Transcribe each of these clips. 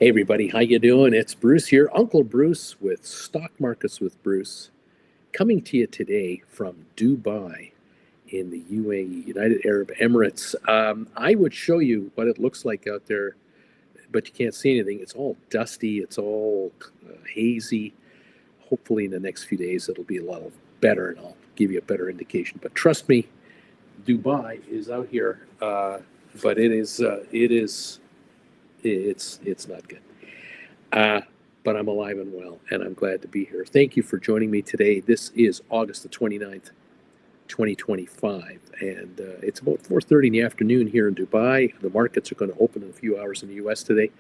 Hey everybody, how you doing? It's Bruce here, Uncle Bruce with Stock Markets with Bruce, coming to you today from Dubai in the UAE, United Arab Emirates. I would show you what it looks like out there, but you can't see anything. It's all dusty, it's all hazy. Hopefully in the next few days it'll be a lot better and I'll give you a better indication. But trust me, Dubai is out here, but it's not good. But I'm alive and well, and I'm glad to be here. Thank you for joining me today. This is August the 29th, 2025, and it's about 4:30 in the afternoon here in Dubai. The markets are going to open in a few hours in the U.S. today,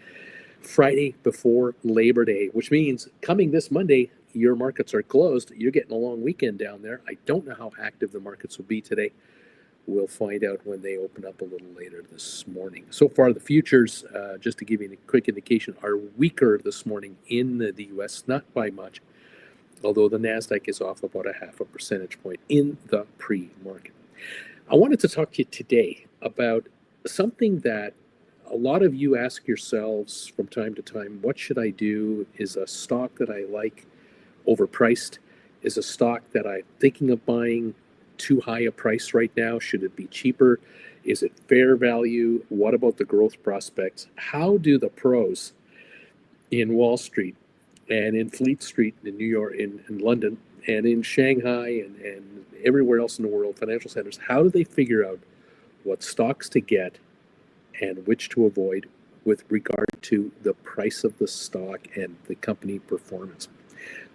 Friday before Labor Day, which means coming this Monday, your markets are closed. You're getting a long weekend down there. I don't know how active the markets will be today. We'll find out when they open up a little later this morning. So far, the futures, just to give you a quick indication, are weaker this morning in the U.S., not by much, although the NASDAQ is off about a half a percentage point in the pre-market. I wanted to talk to you today about something that a lot of you ask yourselves from time to time. What should I do? Is a stock that I like overpriced? Is a stock that I'm thinking of buying too high a price right now? Should it be cheaper? Is it fair value? What about the growth prospects? How do the pros in Wall Street and in Fleet Street in New York, in London, and in Shanghai and everywhere else in the world, financial centers, how do they figure out what stocks to get and which to avoid with regard to the price of the stock and the company performance?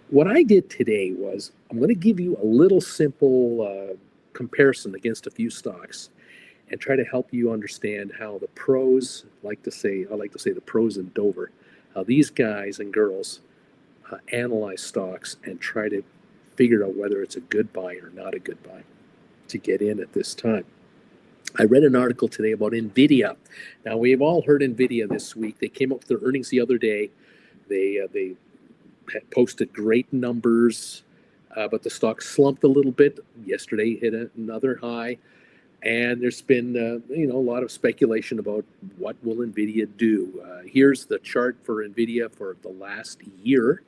What I did today was I'm going to give you a little simple comparison against a few stocks and try to help you understand how the pros, I like to say the pros in Dover, how these guys and girls analyze stocks and try to figure out whether it's a good buy or not a good buy to get in at this time. I read an article today about Nvidia. Now, we've all heard Nvidia this week. They came up with their earnings the other day. They posted great numbers, but the stock slumped a little bit. Yesterday hit another high, and there's been a lot of speculation about what will Nvidia do. Here's the chart for Nvidia for the last year,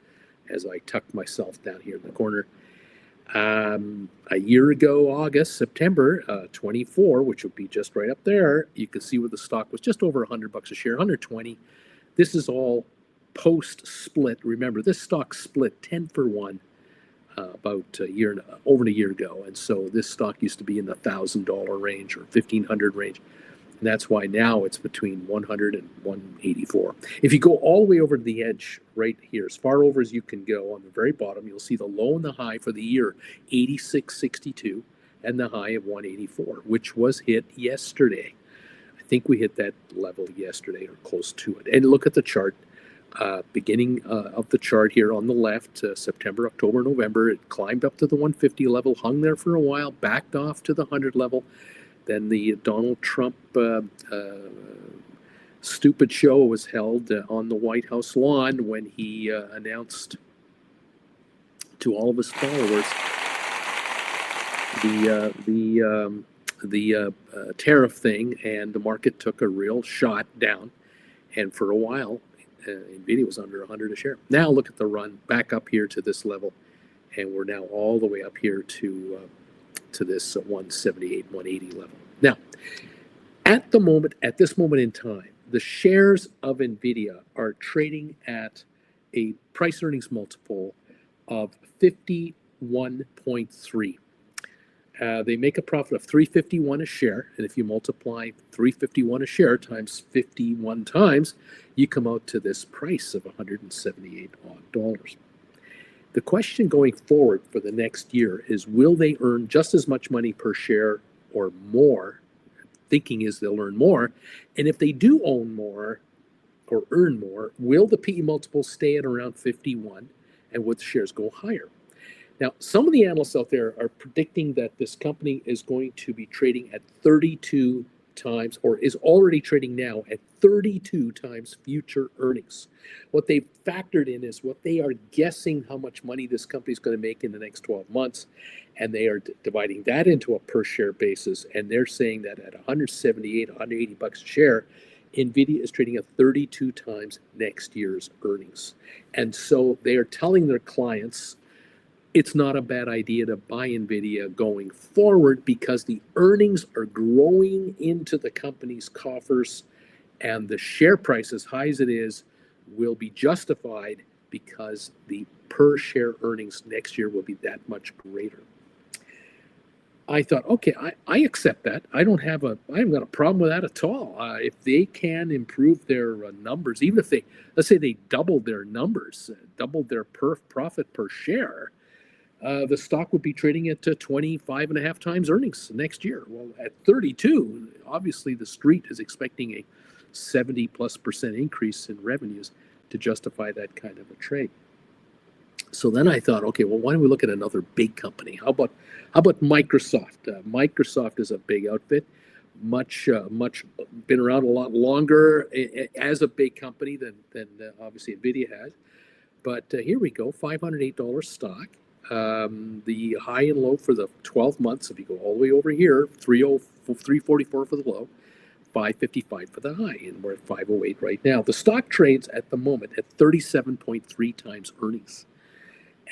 as I tucked myself down here in the corner. A year ago, September 24, which would be just right up there, you can see where the stock was just over $100 a share, 120. This is all post-split. Remember, this stock split 10-for-1 about over a year ago, and so this stock used to be in the $1,000 range or $1,500 range, and that's why now it's between 100 and 184. If you go all the way over to the edge right here, as far over as you can go, on the very bottom, you'll see the low and the high for the year, 86.62, and the high of 184, which was hit yesterday. I think we hit that level yesterday or close to it. And look at the chart. Beginning of the chart here on the left, September, October, November, it climbed up to the 150 level, hung there for a while, backed off to the 100 level. Then the Donald Trump stupid show was held on the White House lawn when he announced to all of his followers the tariff thing, and the market took a real shot down. And for a while, Nvidia was under 100 a share. Now look at the run back up here to this level, and we're now all the way up here to this 178, 180 level. Now, at this moment in time, the shares of Nvidia are trading at a price earnings multiple of 51.3. They make a profit of $351 a share, and if you multiply $351 a share times 51 times, you come out to this price of $178 odd. The question going forward for the next year is, will they earn just as much money per share or more? Thinking is they'll earn more, and if they do own more or earn more, will the PE multiple stay at around 51, and would the shares go higher? Now, some of the analysts out there are predicting that this company is going to be trading at 32 times, or is already trading now at 32 times future earnings. What they've factored in is what they are guessing how much money this company is going to make in the next 12 months, and they are dividing that into a per share basis, and they're saying that at 178, 180 bucks a share, Nvidia is trading at 32 times next year's earnings. And so they are telling their clients it's not a bad idea to buy Nvidia going forward because the earnings are growing into the company's coffers, and the share price, as high as it is, will be justified because the per share earnings next year will be that much greater. I thought, okay, I accept that. I haven't got a problem with that at all. If they can improve their numbers, even if let's say they doubled their numbers, doubled their profit per share, the stock would be trading at 25 and a half times earnings next year. Well, at 32, obviously the street is expecting a 70+% increase in revenues to justify that kind of a trade. So then I thought, okay, well, why don't we look at another big company? How about Microsoft? Microsoft is a big outfit, much been around a lot longer as a big company than obviously Nvidia has. But here we go, $508 stock. The high and low for the 12 months, if you go all the way over here, 344 for the low, 555 for the high, and we're at 508 right now. The stock trades at the moment at 37.3 times earnings.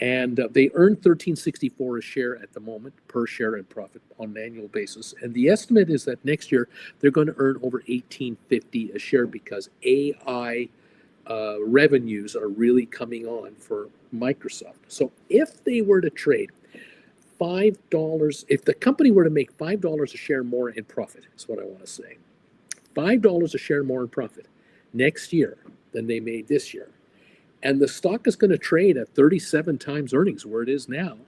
And they earn $13.64 a share at the moment, per share in profit on an annual basis. And the estimate is that next year they're going to earn over $18.50 a share because AI revenues are really coming on for Microsoft. So if they were to trade $5, if the company were to make $5 a share more in profit, is what I want to say, $5 a share more in profit next year than they made this year, and the stock is going to trade at 37 times earnings where it is now,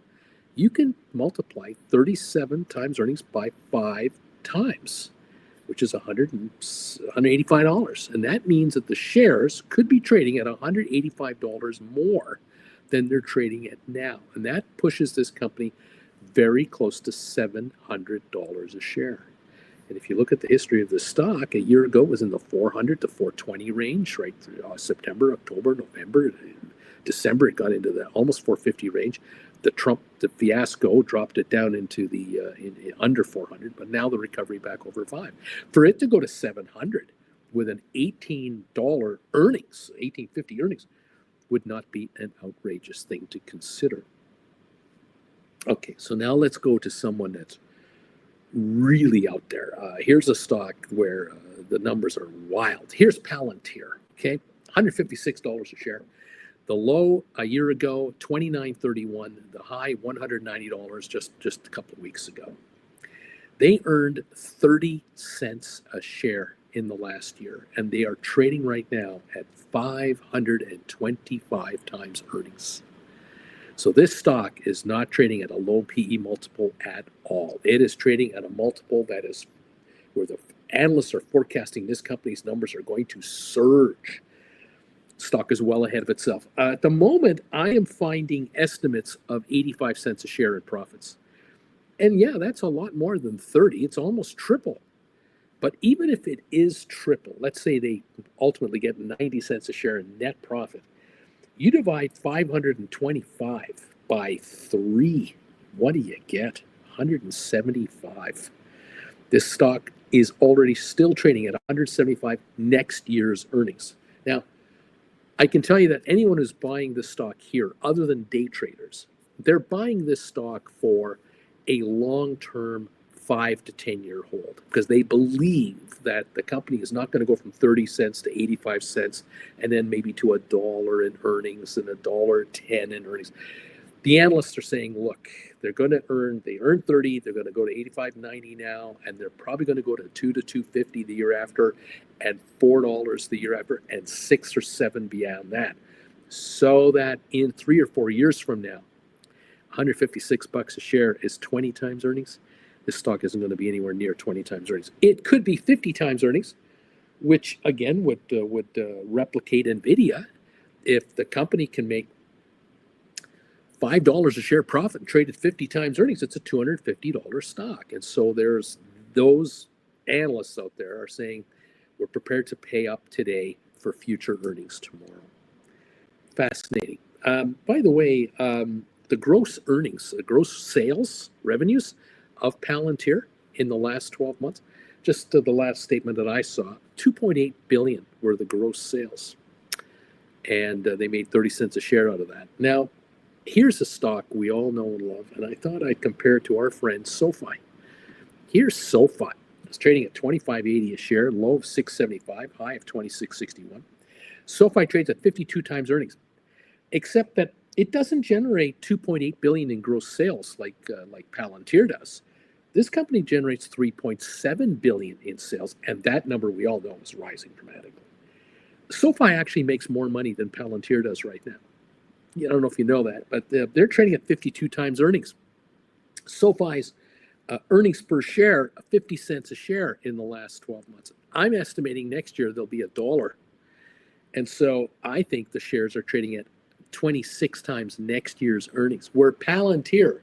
you can multiply 37 times earnings by 5 times, which is $185. And that means that the shares could be trading at $185 more than they're trading at now. And that pushes this company very close to $700 a share. And if you look at the history of the stock, a year ago it was in the 400 to 420 range, right through September, October, November, December, it got into the almost 450 range. The fiasco dropped it down into the under 400, but now the recovery back over 5. For it to go to 700 with an $18 earnings, $18.50 earnings, would not be an outrageous thing to consider. Okay, so now let's go to someone that's really out there. Here's a stock where the numbers are wild. Here's Palantir, okay? $156 a share. The low a year ago, $29.31. The high, $190 just a couple of weeks ago. They earned 30 cents a share in the last year, and they are trading right now at 525 times earnings. So this stock is not trading at a low PE multiple at all. It is trading at a multiple that is where the analysts are forecasting this company's numbers are going to surge. Stock is well ahead of itself. At the moment, I am finding estimates of 85 cents a share in profits. And yeah, that's a lot more than 30. It's almost triple. But even if it is triple, let's say they ultimately get 90 cents a share in net profit. You divide 525 by 3. What do you get? 175. This stock is already still trading at 175 next year's earnings. Now, I can tell you that anyone who's buying this stock here, other than day traders, they're buying this stock for a long-term 5 to 10 year hold because they believe that the company is not going to go from 30 cents to 85 cents and then maybe to $1 in earnings and $1.10 in earnings. The analysts are saying, look, they earn 30, they're going to go to 85.90 now, and they're probably going to go to 2 to 250 the year after, and $4 the year after, and 6 or 7 beyond that. So that in 3 or 4 years from now, $156 a share is 20 times earnings. This stock isn't going to be anywhere near 20 times earnings. It could be 50 times earnings, which again would replicate Nvidia. If the company can make $5 a share profit and trade at 50 times earnings, it's a $250 stock. And so there's those analysts out there are saying we're prepared to pay up today for future earnings tomorrow. Fascinating. By the way, the gross earnings, the gross sales revenues of Palantir in the last 12 months, just the last statement that I saw, 2.8 billion were the gross sales, and they made 30 cents a share out of that. Now, here's a stock we all know and love, and I thought I'd compare it to our friend SoFi. Here's SoFi. It's trading at 25.80 a share, low of 675, high of 26.61. SoFi trades at 52 times earnings, except that it doesn't generate 2.8 billion in gross sales like Palantir does. This company generates 3.7 billion in sales, and that number we all know is rising dramatically. SoFi actually makes more money than Palantir does right now. I don't know if you know that, but they're trading at 52 times earnings. SoFi's earnings per share, 50 cents a share in the last 12 months. I'm estimating next year there'll be $1. And so I think the shares are trading at 26 times next year's earnings, where Palantir,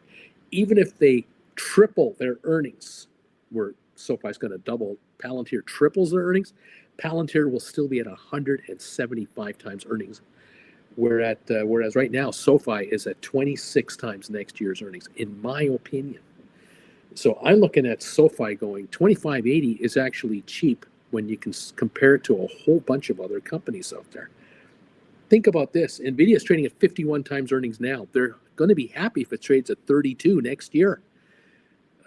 even if they triple their earnings, where SoFi's going to double, Palantir triples their earnings, Palantir will still be at 175 times earnings. Whereas right now, SoFi is at 26 times next year's earnings, in my opinion. So I'm looking at SoFi going, 25.80 is actually cheap when you can compare it to a whole bunch of other companies out there. Think about this. Nvidia is trading at 51 times earnings now. They're going to be happy if it trades at 32 next year.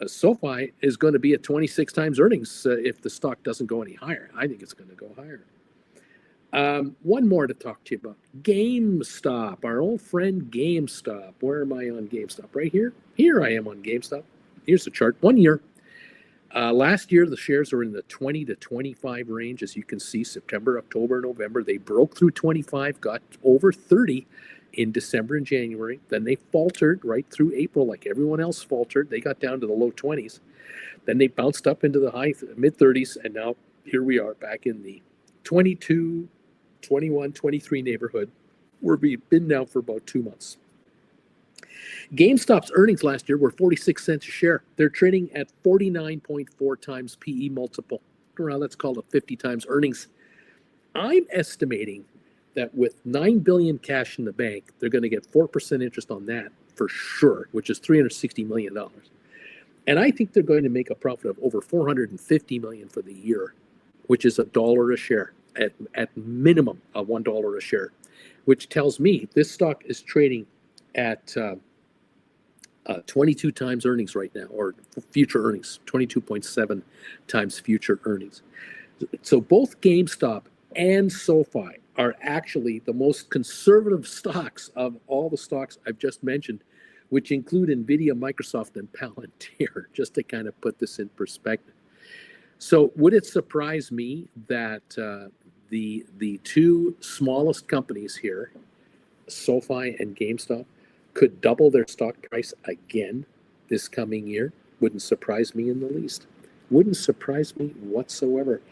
SoFi is going to be at 26 times earnings if the stock doesn't go any higher. I think it's going to go higher. One more to talk to you about. GameStop, our old friend GameStop. Where am I on GameStop? Right here? Here I am on GameStop. Here's the chart. 1 year. Last year, the shares were in the 20 to 25 range. As you can see, September, October, November, they broke through 25, got over 30 in December and January. Then they faltered right through April, like everyone else faltered. They got down to the low 20s. Then they bounced up into the high mid 30s, and now here we are back in the 22, 21, 23 neighborhood, where we've been now for about 2 months. GameStop's earnings last year were 46 cents a share. They're trading at 49.4 times PE multiple. Well, let's call it 50 times earnings. I'm estimating that with $9 billion cash in the bank, they're going to get 4% interest on that for sure, which is $360 million. And I think they're going to make a profit of over $450 million for the year, which is $1 a share, at minimum of $1 a share, which tells me this stock is trading at 22 times earnings right now, or future earnings, 22.7 times future earnings. So both GameStop and SoFi are actually the most conservative stocks of all the stocks I've just mentioned, which include Nvidia, Microsoft, and Palantir, just to kind of put this in perspective. So would it surprise me that the two smallest companies here, SoFi and GameStop, could double their stock price again this coming year? Wouldn't surprise me in the least. Wouldn't surprise me whatsoever.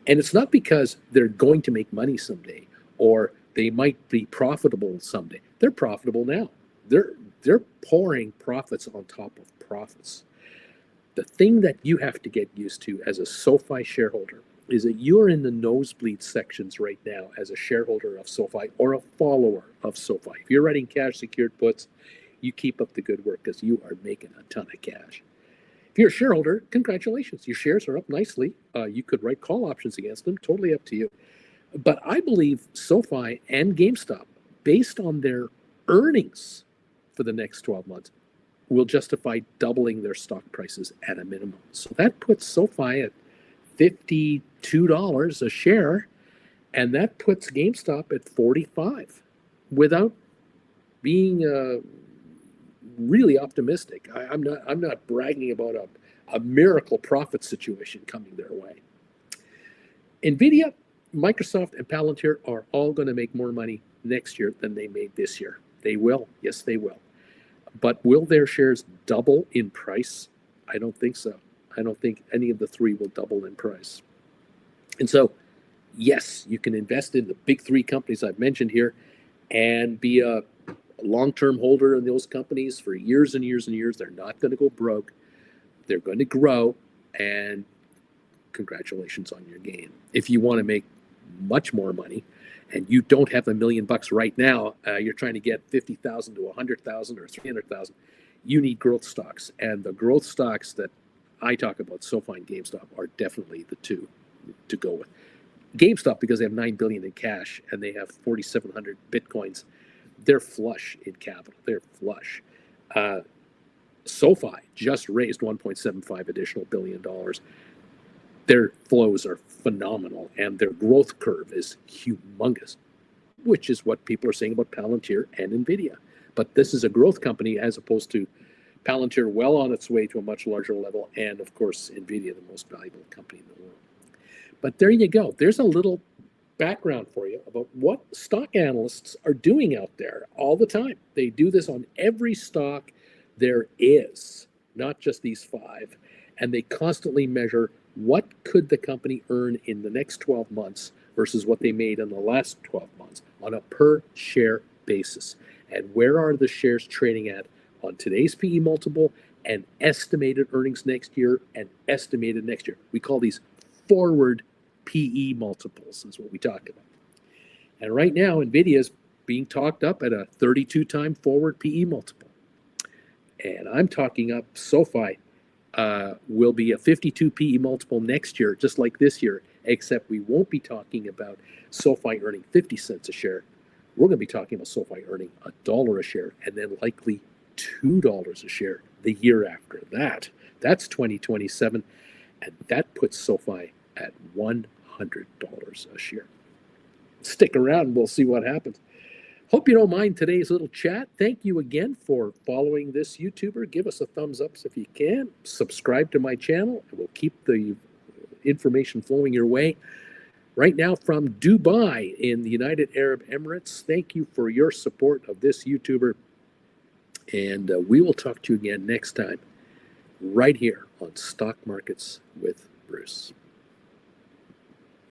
And it's not because they're going to make money someday or they might be profitable someday. They're profitable now. They're pouring profits on top of profits. The thing that you have to get used to as a SoFi shareholder is that you're in the nosebleed sections right now as a shareholder of SoFi or a follower of SoFi. If you're writing cash secured puts, you keep up the good work because you are making a ton of cash. If you're a shareholder, congratulations. Your shares are up nicely. You could write call options against them, totally up to you. But I believe SoFi and GameStop, based on their earnings for the next 12 months, will justify doubling their stock prices at a minimum. So that puts SoFi at $52 a share, and that puts GameStop at 45 without being really optimistic. I'm not bragging about a miracle profit situation coming their way. Nvidia, Microsoft, and Palantir are all going to make more money next year than they made this year. They will. Yes, they will. But will their shares double in price? I don't think so. I don't think any of the three will double in price. And so, yes, you can invest in the big three companies I've mentioned here and be a long-term holder in those companies for years and years and years. They're not going to go broke. They're going to grow, and congratulations on your gain. If you want to make much more money and you don't have $1 million right now, you're trying to get 50,000 to 100,000 or 300,000, you need growth stocks. And the growth stocks that I talk about SoFi and GameStop are definitely the two to go with. GameStop, because they have $9 billion in cash and they have 4,700 Bitcoins, they're flush in capital. They're flush. SoFi just raised $1.75 additional billion. Their flows are phenomenal and their growth curve is humongous, which is what people are saying about Palantir and Nvidia. But this is a growth company as opposed to Palantir, well on its way to a much larger level, and of course Nvidia, the most valuable company in the world. But there you go. There's a little background for you about what stock analysts are doing out there all the time. They do this on every stock there is, not just these five, and they constantly measure what could the company earn in the next 12 months versus what they made in the last 12 months on a per share basis. And where are the shares trading at on today's PE multiple and estimated earnings next year and estimated next year. We call these forward PE multiples is what we talk about. And right now, Nvidia is being talked up at a 32-time forward PE multiple. And I'm talking up SoFi will be a 52 PE multiple next year, just like this year, except we won't be talking about SoFi earning 50 cents a share. We're going to be talking about SoFi earning $1 a share and then likely $2 a share the year after that. That's 2027, and that puts SoFi at $100 a share. Stick around and we'll see what happens. Hope you don't mind today's little chat. Thank you again for following this YouTuber. Give us a thumbs up if you can. Subscribe to my channel, and we'll keep the information flowing your way. Right now from Dubai in the United Arab Emirates, thank you for your support of this YouTuber. And we will talk to you again next time, right here on Stock Markets with Bruce.